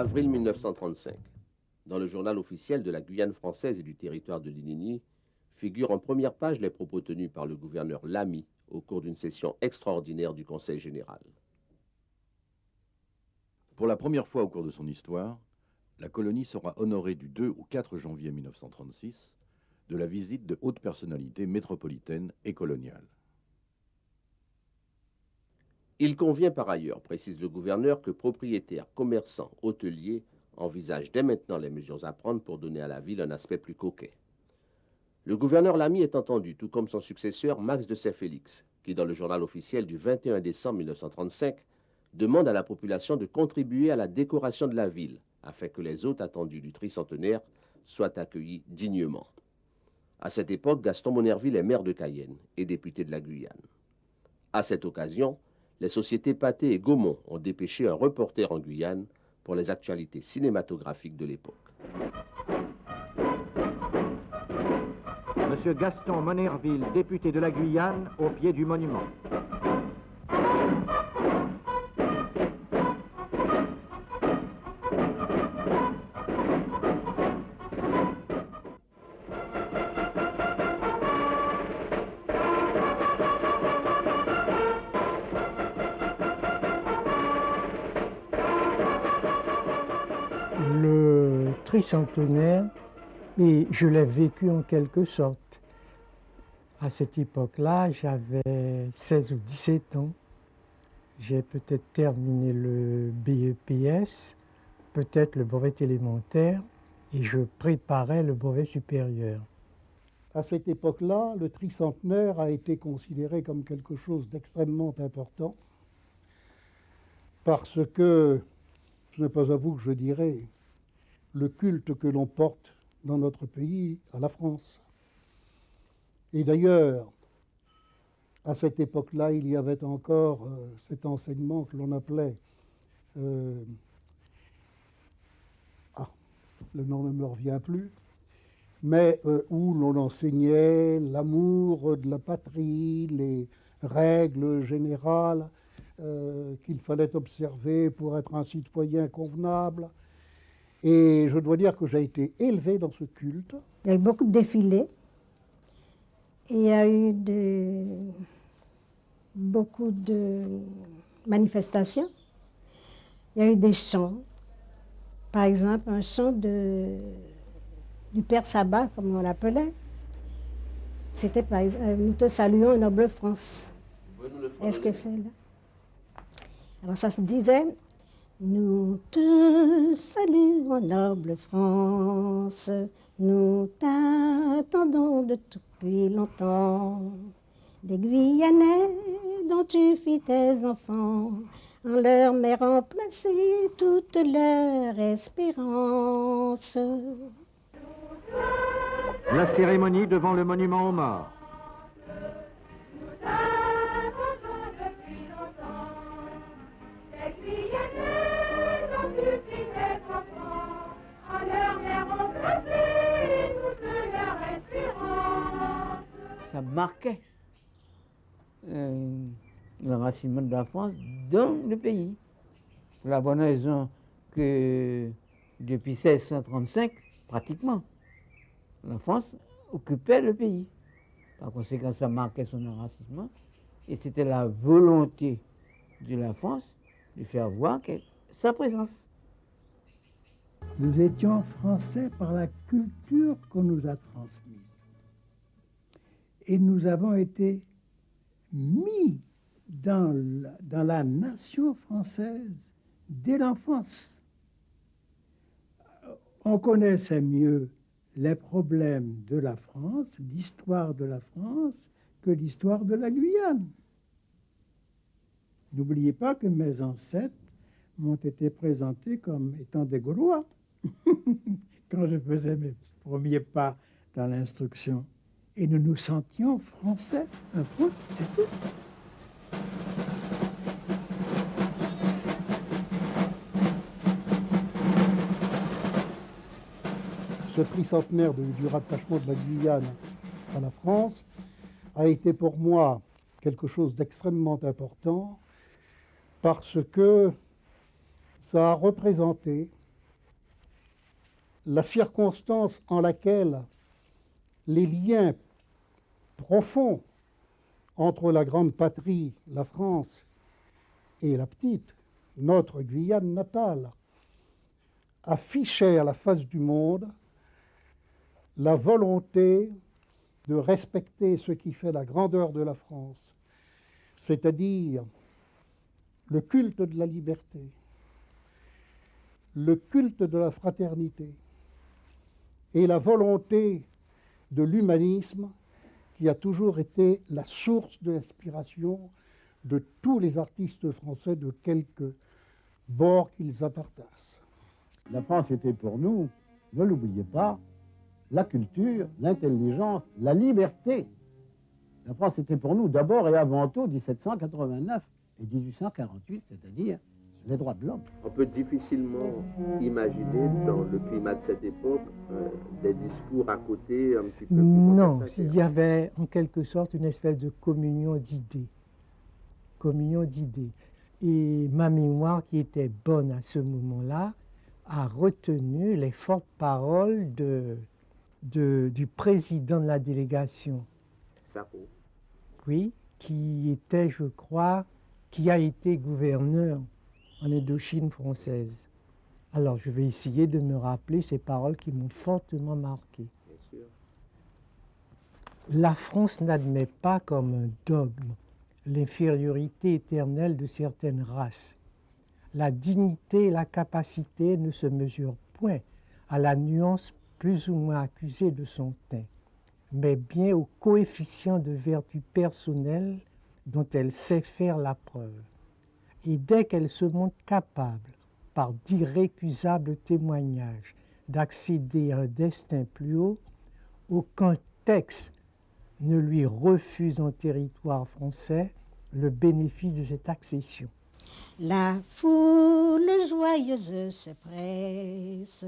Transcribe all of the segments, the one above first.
Avril 1935. Dans le journal officiel de la Guyane française et du territoire de l'Inini, figurent en première page les propos tenus par le gouverneur Lamy au cours d'une session extraordinaire du Conseil général. Pour la première fois au cours de son histoire, la colonie sera honorée du 2 au 4 janvier 1936 de la visite de hautes personnalités métropolitaines et coloniales. Il convient par ailleurs, précise le gouverneur, que propriétaires, commerçants, hôteliers envisagent dès maintenant les mesures à prendre pour donner à la ville un aspect plus coquet. Le gouverneur Lamy est entendu, tout comme son successeur Max de Saint-Félix, qui dans le journal officiel du 21 décembre 1935 demande à la population de contribuer à la décoration de la ville, afin que les hôtes attendus du tricentenaire soient accueillis dignement. À cette époque, Gaston Monnerville est maire de Cayenne et député de la Guyane. À cette occasion, les sociétés Pathé et Gaumont ont dépêché un reporter en Guyane pour les actualités cinématographiques de l'époque. Monsieur Gaston Monnerville, député de la Guyane, au pied du monument. Le tricentenaire, et je l'ai vécu en quelque sorte. À cette époque-là, j'avais 16 ou 17 ans. J'ai peut-être terminé le BEPS, peut-être le brevet élémentaire, et je préparais le brevet supérieur. À cette époque-là, le tricentenaire a été considéré comme quelque chose d'extrêmement important parce que, ce n'est pas à vous que je dirais, le culte que l'on porte dans notre pays à la France. Et d'ailleurs, à cette époque-là, il y avait encore cet enseignement que l'on appelait, le nom ne me revient plus, mais où l'on enseignait l'amour de la patrie, les règles générales qu'il fallait observer pour être un citoyen convenable. Et je dois dire que j'ai été élevé dans ce culte. Il y a eu beaucoup de défilés. Et il y a eu beaucoup de manifestations. Il y a eu des chants. Par exemple, un chant du Père Sabbat, comme on l'appelait. C'était par exemple, nous te saluons, noble France. Est-ce que c'est là? Alors ça se disait, nous te saluons, noble France, nous t'attendons depuis longtemps. Les Guyanais dont tu fis tes enfants, en leur mère remplacé toute leur espérance. La cérémonie devant le monument aux morts. Ça marquait l'enracinement de la France dans le pays. Pour la bonne raison que depuis 1635, pratiquement, la France occupait le pays. Par conséquent, ça marquait son enracinement. Et c'était la volonté de la France de faire voir sa présence. Nous étions français par la culture qu'on nous a transmise. Et nous avons été mis dans la nation française dès l'enfance. On connaissait mieux les problèmes de la France, l'histoire de la France, que l'histoire de la Guyane. N'oubliez pas que mes ancêtres m'ont été présentés comme étant des Gaulois quand je faisais mes premiers pas dans l'instruction. Et nous nous sentions français, un peu, c'est tout. Ce tricentenaire du rattachement de la Guyane à la France a été pour moi quelque chose d'extrêmement important parce que ça a représenté la circonstance en laquelle les liens profonds entre la grande patrie, la France, et la petite, notre Guyane natale, affichaient à la face du monde la volonté de respecter ce qui fait la grandeur de la France, c'est-à-dire le culte de la liberté, le culte de la fraternité et la volonté de l'humanisme qui a toujours été la source de l'inspiration de tous les artistes français de quelque bord qu'ils appartinssent. La France était pour nous, ne l'oubliez pas, la culture, l'intelligence, la liberté. La France était pour nous d'abord et avant tout 1789 et 1848, c'est-à-dire les droits de l'homme. On peut difficilement imaginer dans le climat de cette époque des discours à côté un petit peu plus Non, contestataires. il y avait en quelque sorte une espèce de communion d'idées. Communion d'idées. Et ma mémoire, qui était bonne à ce moment-là, a retenu les fortes paroles du président de la délégation. Sacco. Oui, qui était, je crois, qui a été gouverneur en Indochine française. Alors, je vais essayer de me rappeler ces paroles qui m'ont fortement marqué. Bien sûr. La France n'admet pas comme un dogme l'infériorité éternelle de certaines races. La dignité et la capacité ne se mesurent point à la nuance plus ou moins accusée de son teint, mais bien au coefficient de vertu personnelle dont elle sait faire la preuve. Et dès qu'elle se montre capable, par d'irrécusables témoignages, d'accéder à un destin plus haut, aucun texte ne lui refuse en territoire français le bénéfice de cette accession. La foule joyeuse se presse,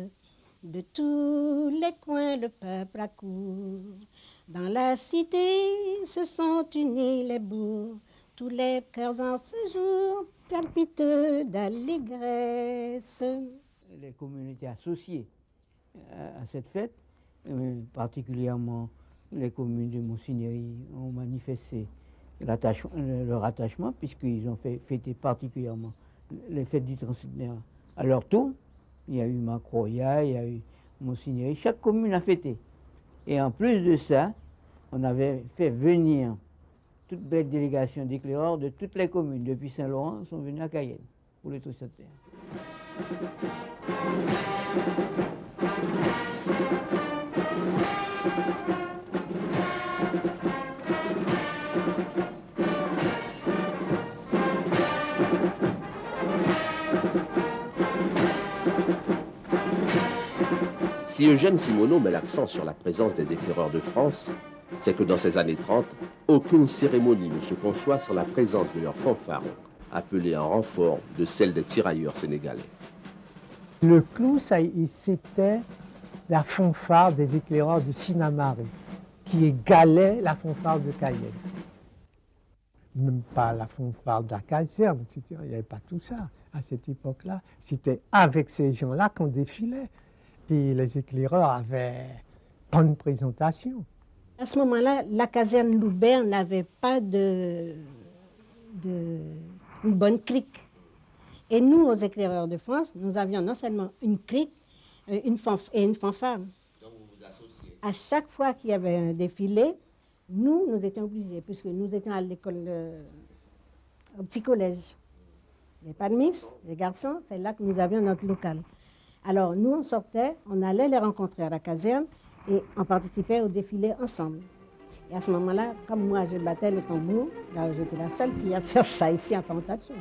de tous les coins le peuple accourt. Dans la cité se sont unis les bourgs, tous les cœurs en ce jour palpitent d'allégresse. Les communautés associées à cette fête, particulièrement les communes de Monsignory, ont manifesté leur attachement puisqu'ils ont fêté particulièrement les fêtes du Transcentenaire. À leur tour, il y a eu Macroya, il y a eu Monsignory, chaque commune a fêté. Et en plus de ça, on avait fait venir toutes les délégations d'éclaireurs de toutes les communes, depuis Saint-Laurent, sont venues à Cayenne pour le Transcentenaire. Si Eugène Simonot met l'accent sur la présence des éclaireurs de France, c'est que dans ces années 30, aucune cérémonie ne se conçoit sans la présence de leurs fanfarons, appelés en renfort de celle des tirailleurs sénégalais. Le clou, c'était la fanfare des éclaireurs de Sinamari, qui égalait la fanfare de Cayenne. Même pas la fanfare de la caserne, etc. Il n'y avait pas tout ça à cette époque-là. C'était avec ces gens-là qu'on défilait. Et les éclaireurs avaient pas de présentation. À ce moment-là, la caserne Loubert n'avait pas une bonne clique. Et nous, aux éclaireurs de France, nous avions non seulement une clique et une fanfare. Donc vous vous associez. À chaque fois qu'il y avait un défilé, nous étions obligés, puisque nous étions à l'école, au petit collège. Il n'y avait pas de mix, les garçons, c'est là que nous avions notre local. Alors nous, on sortait, on allait les rencontrer à la caserne et on participait au défilé ensemble. Et à ce moment-là, comme moi, je battais le tambour, là, j'étais la seule fille à faire ça ici en Fontaine-Chaude.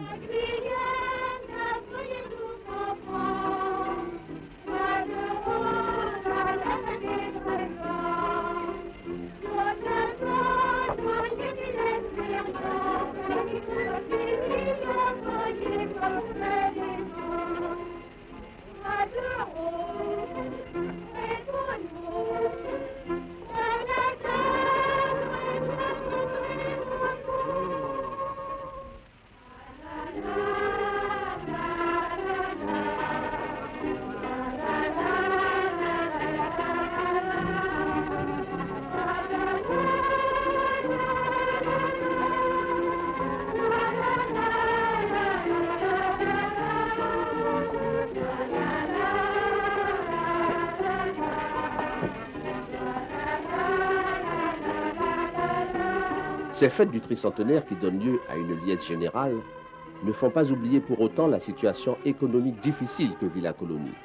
Ces fêtes du tricentenaire qui donnent lieu à une liesse générale ne font pas oublier pour autant la situation économique difficile que vit la colonie.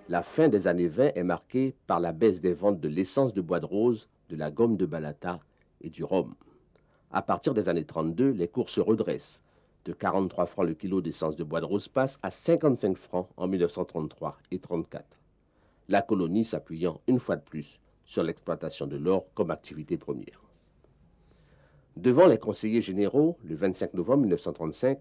La fin des années 20 est marquée par la baisse des ventes de l'essence de bois de rose, de la gomme de Balata et du rhum. À partir des années 32, les cours se redressent. De 43 francs le kilo d'essence de bois de rose passe à 55 francs en 1933 et 1934. La colonie s'appuyant une fois de plus sur l'exploitation de l'or comme activité première. Devant les conseillers généraux, le 25 novembre 1935,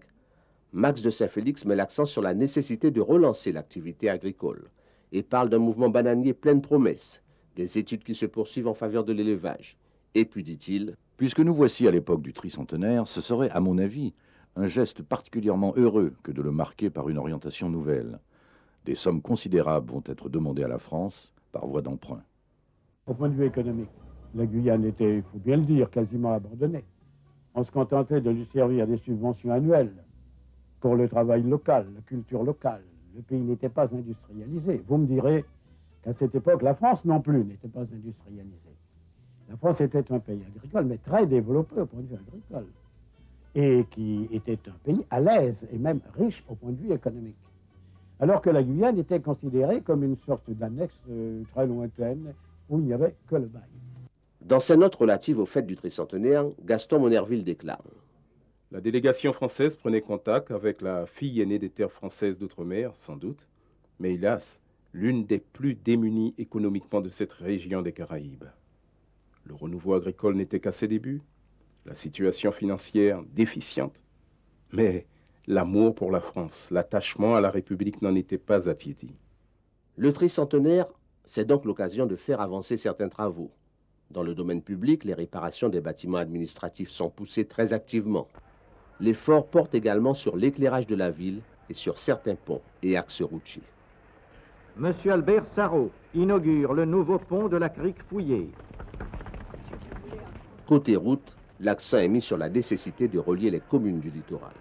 Max de Saint-Félix met l'accent sur la nécessité de relancer l'activité agricole et parle d'un mouvement bananier plein de promesses, des études qui se poursuivent en faveur de l'élevage. Et puis, dit-il, « Puisque nous voici à l'époque du tricentenaire, ce serait, à mon avis, un geste particulièrement heureux que de le marquer par une orientation nouvelle. Des sommes considérables vont être demandées à la France par voie d'emprunt. » Au point de vue économique, la Guyane était, il faut bien le dire, quasiment abandonnée. On se contentait de lui servir des subventions annuelles pour le travail local, la culture locale. Le pays n'était pas industrialisé. Vous me direz qu'à cette époque, la France non plus n'était pas industrialisée. La France était un pays agricole, mais très développé au point de vue agricole, et qui était un pays à l'aise et même riche au point de vue économique. Alors que la Guyane était considérée comme une sorte d'annexe très lointaine où il n'y avait que le bail. Dans ses notes relatives aux fêtes du tricentenaire, Gaston Monerville déclare: La délégation française prenait contact avec la fille aînée des terres françaises d'outre-mer, sans doute, mais hélas, l'une des plus démunies économiquement de cette région des Caraïbes. Le renouveau agricole n'était qu'à ses débuts, la situation financière déficiente, mais l'amour pour la France, l'attachement à la République n'en était pas attiédi. Le tricentenaire, c'est donc l'occasion de faire avancer certains travaux. Dans le domaine public, les réparations des bâtiments administratifs sont poussées très activement. L'effort porte également sur l'éclairage de la ville et sur certains ponts et axes routiers. Monsieur Albert Sarraut inaugure le nouveau pont de la crique Fouillée. Côté route, l'accent est mis sur la nécessité de relier les communes du littoral.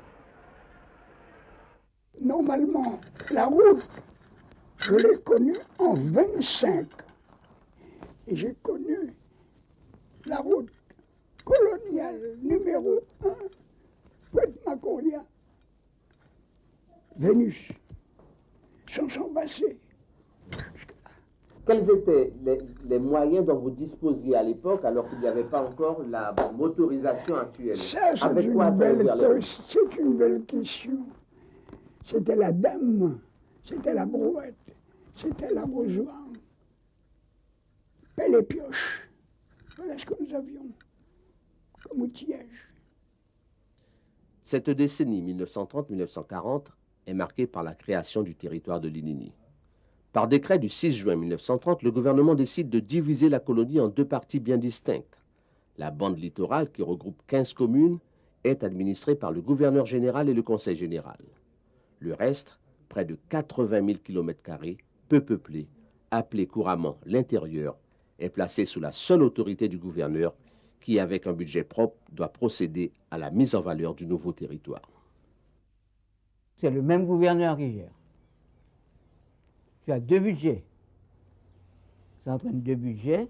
Normalement, la route, je l'ai connue en 25. Et j'ai connu la route coloniale numéro 1, près de Macoria, Vénus, sans s'en passer. Quels étaient les moyens dont vous disposiez à l'époque alors qu'il n'y avait pas encore la motorisation actuelle? Ça, c'est une belle question. C'était la dame, c'était la brouette, c'était l'arrosoir, pelle et pioche. Voilà ce que nous avions comme outillage. Cette décennie 1930-1940 est marquée par la création du territoire de l'Inini. Par décret du 6 juin 1930, le gouvernement décide de diviser la colonie en deux parties bien distinctes. La bande littorale, qui regroupe 15 communes, est administrée par le gouverneur général et le conseil général. Le reste, près de 80 000 km², peu peuplé, appelé couramment l'intérieur, est placé sous la seule autorité du gouverneur qui, avec un budget propre, doit procéder à la mise en valeur du nouveau territoire. C'est le même gouverneur qui gère. Tu as deux budgets. Ça entraîne deux budgets.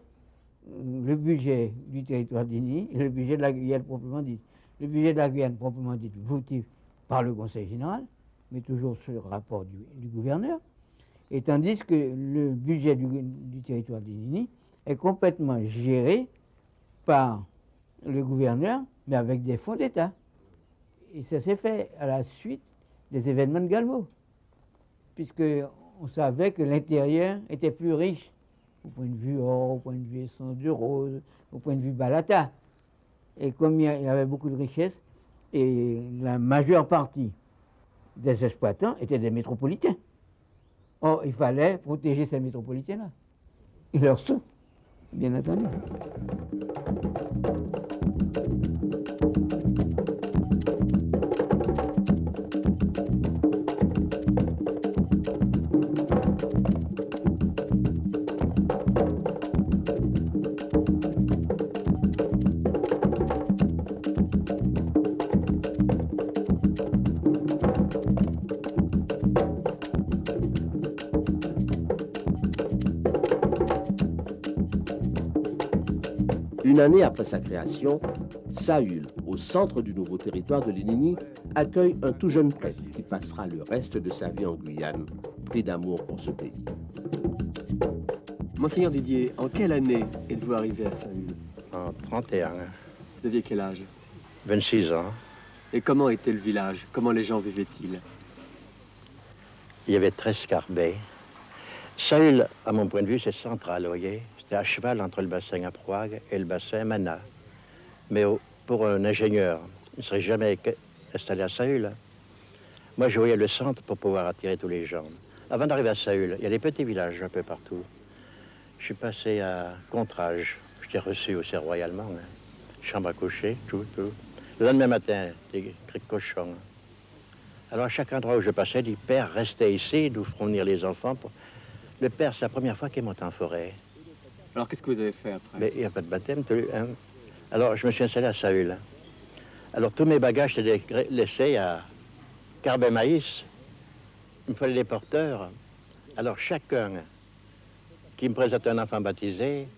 Le budget du territoire d'Inini et le budget de la Guyane proprement dit. Le budget de la Guyane proprement dit, voté par le Conseil général, mais toujours sur le rapport du gouverneur. Et tandis que le budget du territoire d'Inini est complètement géré par le gouverneur, mais avec des fonds d'État. Et ça s'est fait à la suite des événements de Galmo, puisqu'on savait que l'intérieur était plus riche, au point de vue or, au point de vue essence de rose, au point de vue Balata. Et comme il y avait beaucoup de richesses, et la majeure partie des exploitants étaient des métropolitains. Or, il fallait protéger ces métropolitains-là. Ils leur sont, bien entendu. Une année après sa création, Saül, au centre du nouveau territoire de l'Inini, accueille un tout jeune prêtre qui passera le reste de sa vie en Guyane, pris d'amour pour ce pays. Monseigneur Didier, en quelle année êtes-vous arrivé à Saül? En 31. Vous aviez quel âge? 26 ans. Et comment était le village? Comment les gens vivaient-ils? Il y avait 13 carbets. Saül, à mon point de vue, c'est central, vous voyez. C'était à cheval entre le bassin à Prague et le bassin Mana. Mais pour un ingénieur, il ne serait jamais installé à Saül. Moi, je voyais le centre pour pouvoir attirer tous les gens. Avant d'arriver à Saül, il y a des petits villages un peu partout. Je suis passé à Contrage. J'étais reçu au cerf royalement. Chambre à coucher, tout. Le lendemain matin, des cris de cochons. Alors, à chaque endroit où je passais, dit « Père, restez ici, nous ferons venir les enfants. » Le père, c'est la première fois qu'il monte en forêt. Alors, qu'est-ce que vous avez fait après? Mais il n'y a pas de baptême, hein. Alors, je me suis installé à Saül. Alors, tous mes bagages étaient laissés à Carbet-Maïs. Il me fallait des porteurs. Alors, chacun qui me présentait un enfant baptisé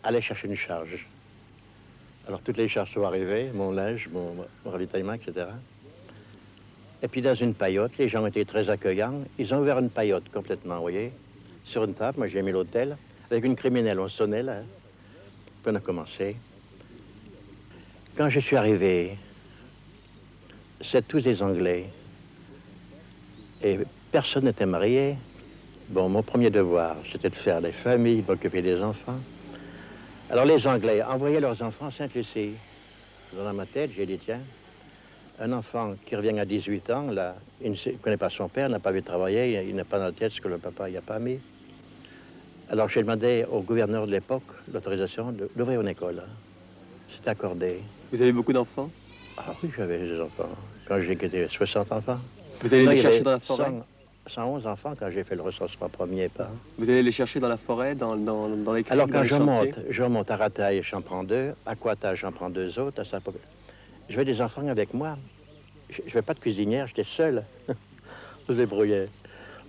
allait chercher une charge. Alors, toutes les charges sont arrivées, mon linge, mon ravitaillement, etc. Et puis, dans une paillote, les gens étaient très accueillants. Ils ont ouvert une paillote complètement, vous voyez, sur une table. Moi, j'ai mis l'hôtel. Avec une criminelle, on sonnait, là. Puis on a commencé. Quand je suis arrivé, c'est tous des Anglais. Et personne n'était marié. Bon, mon premier devoir, c'était de faire les familles, m'occuper des enfants. Alors, les Anglais envoyaient leurs enfants à Sainte-Lucie. Dans ma tête, j'ai dit, tiens, un enfant qui revient à 18 ans, là, il ne connaît pas son père, n'a pas vu travailler, il n'a pas dans la tête ce que le papa n'y a pas mis. Alors, j'ai demandé au gouverneur de l'époque l'autorisation d'ouvrir une école. C'est accordé. Vous avez beaucoup d'enfants? Ah oui, j'avais des enfants. Quand j'ai quitté 60 enfants. Vous allez les chercher dans la forêt? 111 enfants quand j'ai fait le recensement premier pas. Vous allez les chercher dans la forêt, dans les criques? Alors, quand je remonte à Rataille, j'en prends 2. À Coata, j'en prends 2 autres. Je veux des enfants avec moi. Je ne veux pas de cuisinière, j'étais seul. On se débrouillait.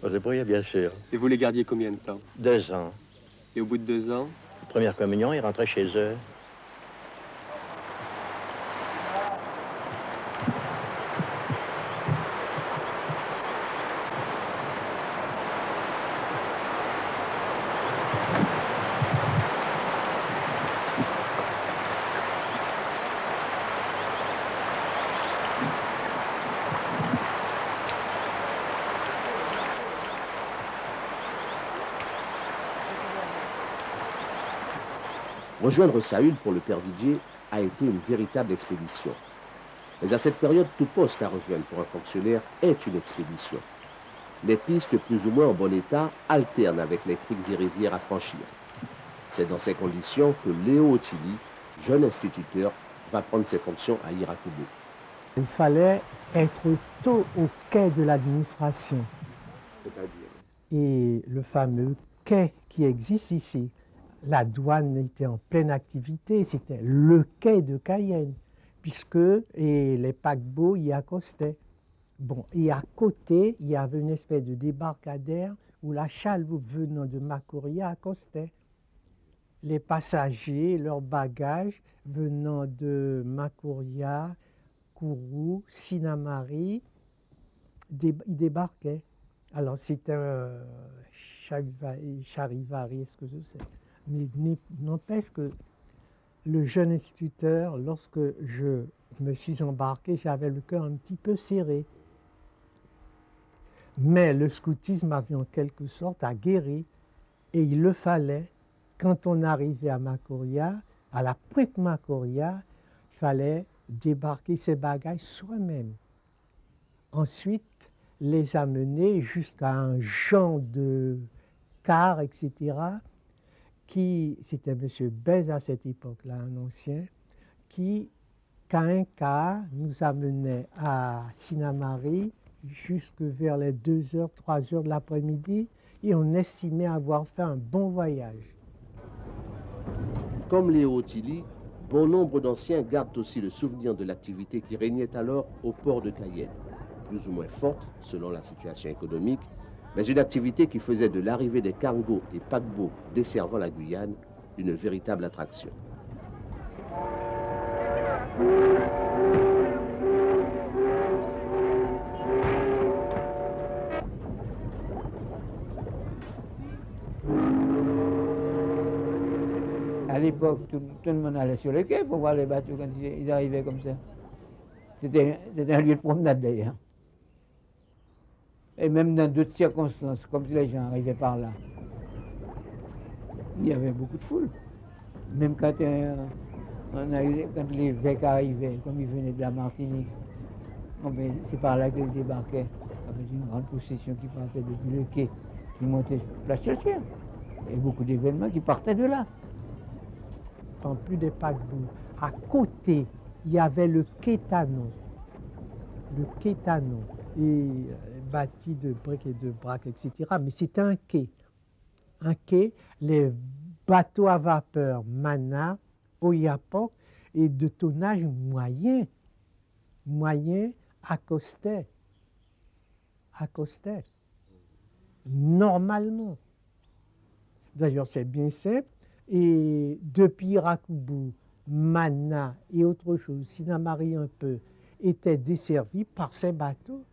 On se débrouillait, bien sûr. Et vous les gardiez combien de temps? 2 ans. Et au bout de 2 ans? Première communion, ils rentraient chez eux. Rejoindre Saül pour le père Didier a été une véritable expédition. Mais à cette période, tout poste à rejoindre pour un fonctionnaire est une expédition. Les pistes plus ou moins en bon état alternent avec les criques et rivières à franchir. C'est dans ces conditions que Léo Otili, jeune instituteur, va prendre ses fonctions à Irakubo. Il fallait être tôt au quai de l'administration. C'est-à-dire? Et le fameux quai qui existe ici. La douane était en pleine activité, c'était le quai de Cayenne, puisque les paquebots y accostaient. Bon, et à côté, il y avait une espèce de débarcadère où la chaloupe venant de Macoria accostait. Les passagers, leurs bagages venant de Macoria, Kourou, Sinamari, ils débarquaient. Alors c'était un charivari, est-ce que je sais. Mais n'empêche que le jeune instituteur, lorsque je me suis embarqué, j'avais le cœur un petit peu serré. Mais le scoutisme avait en quelque sorte aguerri, et il le fallait. Quand on arrivait à Macoria, à la pointe Macoria, il fallait débarquer ses bagages soi-même. Ensuite, les amener jusqu'à un genre de car, etc., c'était M. Bez à cette époque-là, un ancien, qui, qu'à un car, nous amenait à Sinamari jusque vers les 2h, 3h de l'après-midi, et on estimait avoir fait un bon voyage. Comme Léo Otili, bon nombre d'anciens gardent aussi le souvenir de l'activité qui régnait alors au port de Cayenne, plus ou moins forte selon la situation économique, mais une activité qui faisait de l'arrivée des cargos et paquebots desservant la Guyane une véritable attraction. À l'époque, tout le monde allait sur le quai pour voir les bateaux quand ils arrivaient comme ça. C'était un lieu de promenade d'ailleurs. Et même dans d'autres circonstances, comme si les gens arrivaient par là, il y avait beaucoup de foule. Même quand, quand l'évêque arrivait, comme il venait de la Martinique, c'est par là qu'il débarquait, avec une grande procession qui partait depuis le quai, qui montait place Churchill. Et beaucoup d'événements qui partaient de là. En plus des paquebots, à côté, il y avait le Quétanon. Le Quétanon, bâti de briques et de braques, etc. Mais c'était un quai. Un quai, les bateaux à vapeur Mana, Oyapock, et de tonnage moyen, accostaient. Normalement. D'ailleurs, c'est bien simple. Et depuis Rakoubou, Mana et autre chose, Sinamari un peu, étaient desservis par ces bateaux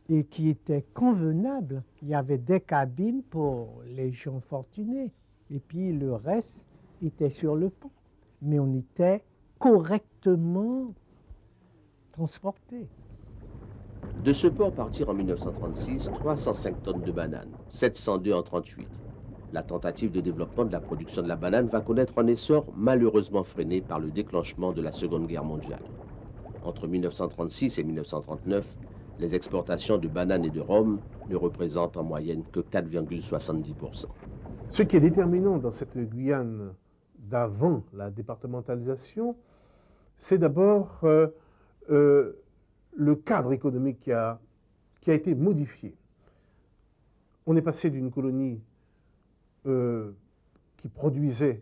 et qui étaient convenables. Il y avait des cabines pour les gens fortunés et puis le reste était sur le pont. Mais on était correctement transportés. De ce port partirent en 1936 305 tonnes de bananes, 702 en 1938. La tentative de développement de la production de la banane va connaître un essor malheureusement freiné par le déclenchement de la Seconde Guerre mondiale. Entre 1936 et 1939, les exportations de bananes et de rhum ne représentent en moyenne que 4,70%. Ce qui est déterminant dans cette Guyane d'avant la départementalisation, c'est d'abord le cadre économique qui a été modifié. On est passé d'une colonie qui produisait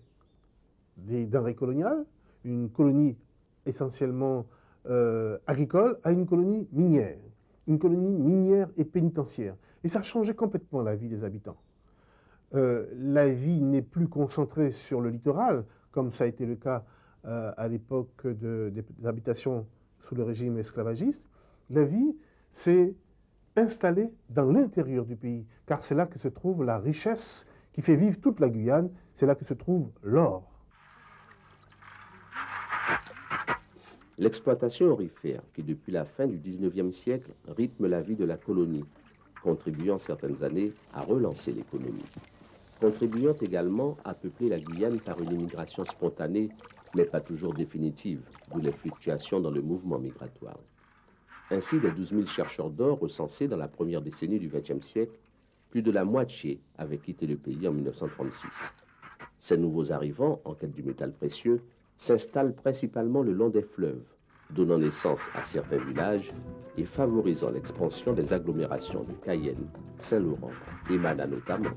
des denrées coloniales, une colonie essentiellement agricole, à une colonie minière et pénitentiaire. Et ça a changé complètement la vie des habitants. La vie n'est plus concentrée sur le littoral, comme ça a été le cas à l'époque des habitations sous le régime esclavagiste. La vie s'est installée dans l'intérieur du pays, car c'est là que se trouve la richesse qui fait vivre toute la Guyane, c'est là que se trouve l'or. L'exploitation aurifère, qui depuis la fin du XIXe siècle rythme la vie de la colonie, contribuant certaines années à relancer l'économie. Contribuant également à peupler la Guyane par une immigration spontanée, mais pas toujours définitive, d'où les fluctuations dans le mouvement migratoire. Ainsi, des 12 000 chercheurs d'or recensés dans la première décennie du XXe siècle, plus de la moitié avaient quitté le pays en 1936. Ces nouveaux arrivants, en quête du métal précieux, s'installent principalement le long des fleuves, donnant naissance à certains villages et favorisant l'expansion des agglomérations de Cayenne, Saint-Laurent et Mana notamment.